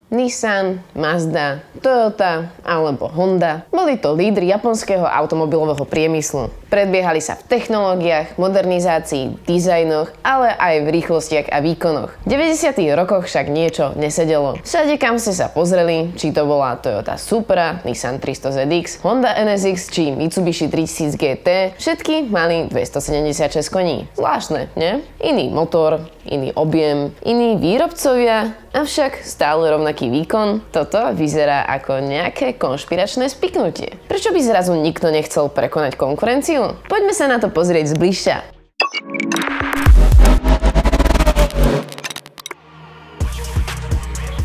Nissan, Mazda, Toyota alebo Honda. Boli to lídri japonského automobilového priemyslu. Predbiehali sa v technológiách, modernizácii, dizajnoch, ale aj v rýchlostiach a výkonoch. V 90. rokoch však niečo nesedelo. Všade, kam ste sa pozreli, či to bola Toyota Supra, Nissan 300ZX, Honda NSX či Mitsubishi 3000 GT, všetky mali 276 koní. Zvláštne, nie? Iný motor, iný objem, iní výrobcovia, avšak stále rovnaký výkon. Toto vyzerá ako nejaké konšpiračné spiknutie. Prečo by zrazu nikto nechcel prekonať konkurenciu? Poďme sa na to pozrieť zbližšia.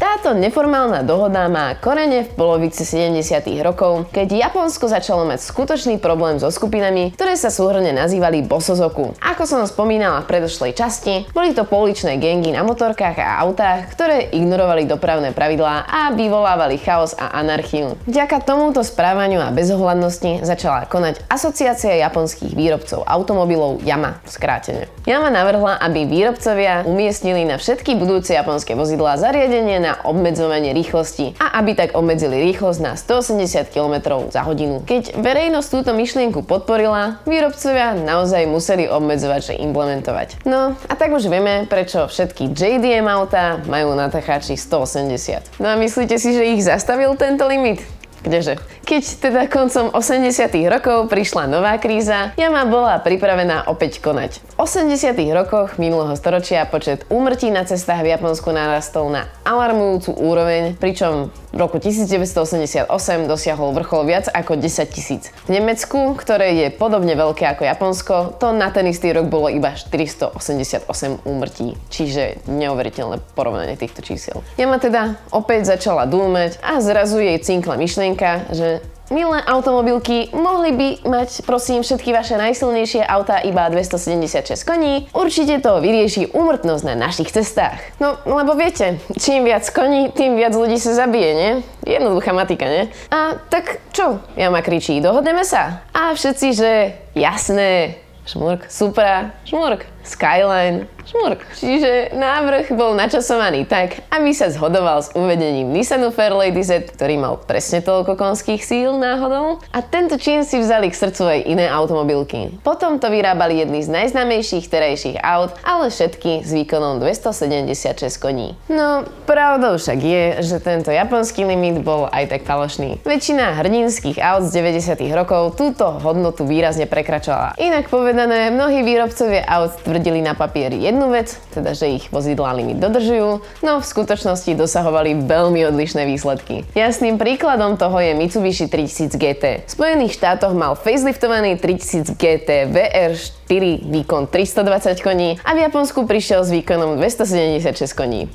Táto neformálna dohoda má korene v polovici 70. rokov, keď Japonsko začalo mať skutočný problém so skupinami, ktoré sa súhrne nazývali Bosozoku. Ako som spomínala v predošlej časti, boli to pouličné gangy na motorkách a autách, ktoré ignorovali dopravné pravidlá a vyvolávali chaos a anarchiu. Vďaka tomuto správaniu a bezohľadnosti začala konať Asociácia japonských výrobcov automobilov Yama v skrátene. Yama navrhla, aby výrobcovia umiestnili na všetky budúce japonské vozidlá zariadenie na obmedzovanie rýchlosti a aby tak obmedzili rýchlosť na 180 km za hodinu. Keď verejnosť túto myšlienku podporila, výrobcovia naozaj museli obmedzovače implementovať. No a tak už vieme, prečo všetky JDM autá majú na takáči 180. No a myslíte si, že ich zastavil tento limit? Kdeže? Keď teda koncom 80. rokov prišla nová kríza, Yama bola pripravená opäť konať. V 80. rokoch minulého storočia počet úmrtí na cestách v Japonsku narastol na alarmujúcu úroveň, pričom v roku 1988 dosiahol vrchol viac ako 10 000. V Nemecku, ktoré je podobne veľké ako Japonsko, to na ten istý rok bolo iba 488 úmrtí. Čiže neuveriteľné porovnanie týchto čísiel. Yama teda opäť začala dúmať a zrazu jej cinkla myšlienka, že milé automobilky, mohli by mať prosím všetky vaše najsilnejšie autá iba 276 koní? Určite to vyrieši úmrtnosť na našich cestách. No, lebo viete, čím viac koní, tým viac ľudí sa zabije, nie? Jednoduchá matika, nie? A tak čo? Yama kričí, dohodneme sa? A všetci, že jasné, šmurk, Supra, šmurk, Skyline, šmurk. Čiže návrh bol načasovaný tak, aby sa zhodoval s uvedením Nissanu Fairlady Z, ktorý mal presne toľko konských síl náhodou. A tento čin si vzali k srdcu aj iné automobilky. Potom to vyrábali jedni z najznámejších terajších aut, ale všetky s výkonom 276 koní. No, pravdou však je, že tento japonský limit bol aj tak falošný. Väčšina hrdinských aut z 90. rokov túto hodnotu výrazne prekračovala. Inak povedané, mnohí výrobcovia aut tvrdili na papieri jednu vec, teda že ich vozidlá limit dodržujú, no v skutočnosti dosahovali veľmi odlišné výsledky. Jasným príkladom toho je Mitsubishi 3000 GT. V Spojených štátoch mal faceliftovaný 3000 GT VR4 výkon 320 koní a v Japonsku prišiel s výkonom 276 koní.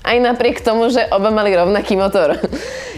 Aj napriek tomu, že oba mali rovnaký motor.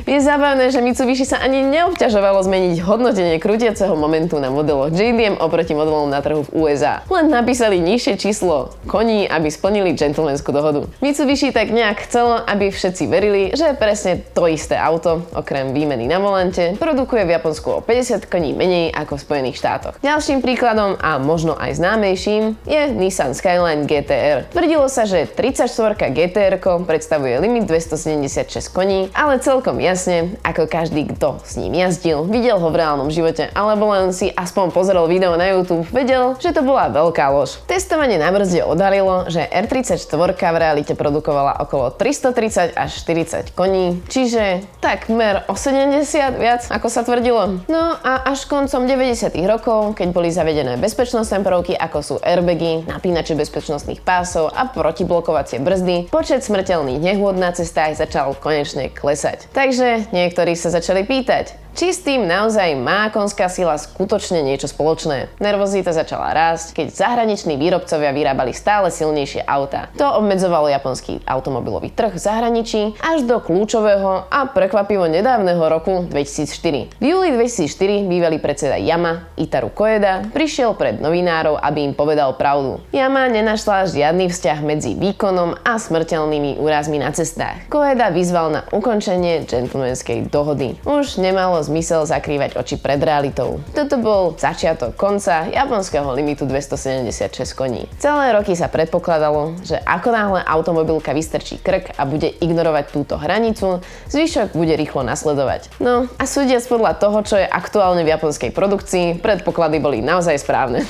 Je zábavné, že Mitsubishi sa ani neobťažovalo zmeniť hodnotenie krútiaceho momentu na modeloch JDM oproti modelom na trhu v USA. Len napísali nižšie číslo koní, aby splnili gentlemanskú dohodu. Mitsubishi tak nejak chcelo, aby všetci verili, že presne to isté auto, okrem výmeny na volante, produkuje v Japonsku o 50 koní menej ako v Spojených štátoch. Ďalším príkladom a možno aj známejším je Nissan Skyline GTR. Tvrdilo sa, že 34 GTR predstavuje limit 276 koní, ale celkom jasne, ako každý, kto s ním jazdil, videl ho v reálnom živote, alebo len si aspoň pozrel video na YouTube, vedel, že to bola veľká lož. Testovanie na brzde odhalilo, že R34 v realite produkovala okolo 330 až 40 koní, čiže takmer o 70 viac, ako sa tvrdilo. No a až koncom 90. rokov, keď boli zavedené bezpečnostné prvky, ako sú airbagy, napínače bezpečnostných pásov a protiblokovacie brzdy, počet smrteľných nehôd na cestách začal konečne klesať. Takže niektorí sa začali pýtať, či s tým naozaj má konská sila skutočne niečo spoločné. Nervozita začala rásť, keď zahraniční výrobcovia vyrábali stále silnejšie autá. To obmedzovalo japonský automobilový trh v zahraničí až do kľúčového a prekvapivo nedávneho roku 2004. V júli 2004 bývalý predseda Yama, Itaru Koeda, prišiel pred novinárov, aby im povedal pravdu. Yama nenašla žiadny vzťah medzi výkonom a smrteľnými úrazmi na cestách. Koeda vyzval na ukončenie gentlemanskej dohody. Už nemalo zmysel zakrývať oči pred realitou. Toto bol začiatok konca japonského limitu 276 koní. Celé roky sa predpokladalo, že ako náhle automobilka vystrčí krk a bude ignorovať túto hranicu, zvyšok bude rýchlo nasledovať. No a súdiac podľa toho, čo je aktuálne v japonskej produkcii, predpoklady boli naozaj správne.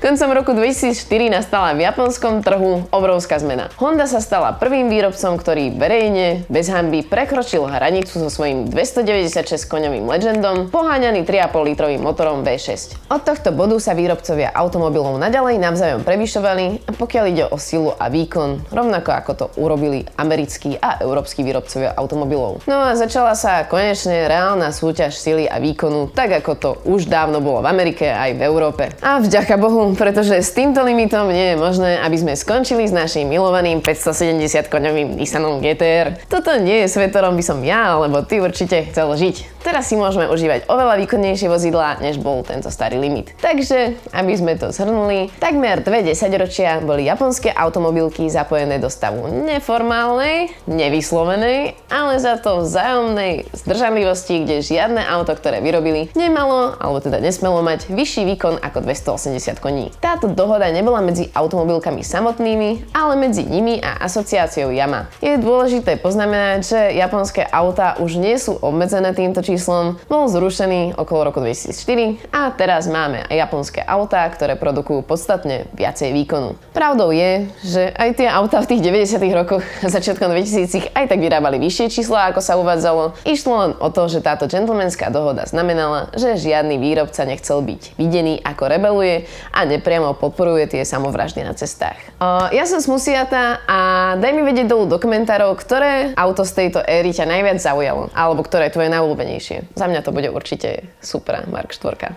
Koncom roku 2004 nastala v japonskom trhu obrovská zmena. Honda sa stala prvým výrobcom, ktorý verejne, bez hanby, prekročil hranicu so svojím 296 koňovým Legendom, poháňaný 3,5 litrovým motorom V6. Od tohto bodu sa výrobcovia automobilov naďalej navzájom prevyšovali, a pokiaľ ide o silu a výkon, rovnako ako to urobili americkí a európski výrobcovia automobilov. No a začala sa konečne reálna súťaž sily a výkonu, tak ako to už dávno bolo v Amerike aj v Európe. A vďaka Bohu, pretože s týmto limitom nie je možné, aby sme skončili s našim milovaným 570 koňovým Nissanom GT-R. Toto nie je svet, ktorom by som ja alebo ty určite chcel žiť. Teraz si môžeme užívať oveľa výkonnejšie vozidlá, než bol tento starý limit. Takže, aby sme to zhrnuli, takmer 2 desaťročia boli japonské automobilky zapojené do stavu neformálnej, nevyslovenej, ale za to vzájomnej zdržanlivosti, kde žiadne auto, ktoré vyrobili, nemalo, alebo teda nesmelo mať vyšší výkon ako 280 koní. Táto dohoda nebola medzi automobilkami samotnými, ale medzi nimi a asociáciou Yamaha. Je dôležité poznamenať, že japonské autá už nie sú obmedzené týmto číslom, bol zrušený okolo roku 2004 a teraz máme aj japonské autá, ktoré produkujú podstatne viacej výkonu. Pravdou je, že aj tie autá v tých 90. rokoch a začiatkom 2000 aj tak vyrábali vyššie čísla, ako sa uvádzalo. Išlo len o to, že táto gentlemanská dohoda znamenala, že žiadny výrobca nechcel byť videný ako rebeluje a nepriamo podporuje tie samovraždy na cestách. Ja som Smusiata a daj mi vedieť dolu do komentárov, ktoré auto z tejto éry ťa najviac zaujalo, alebo ktoré je tvoje najobľúbenejšie. Za mňa to bude určite Supra Mark IV.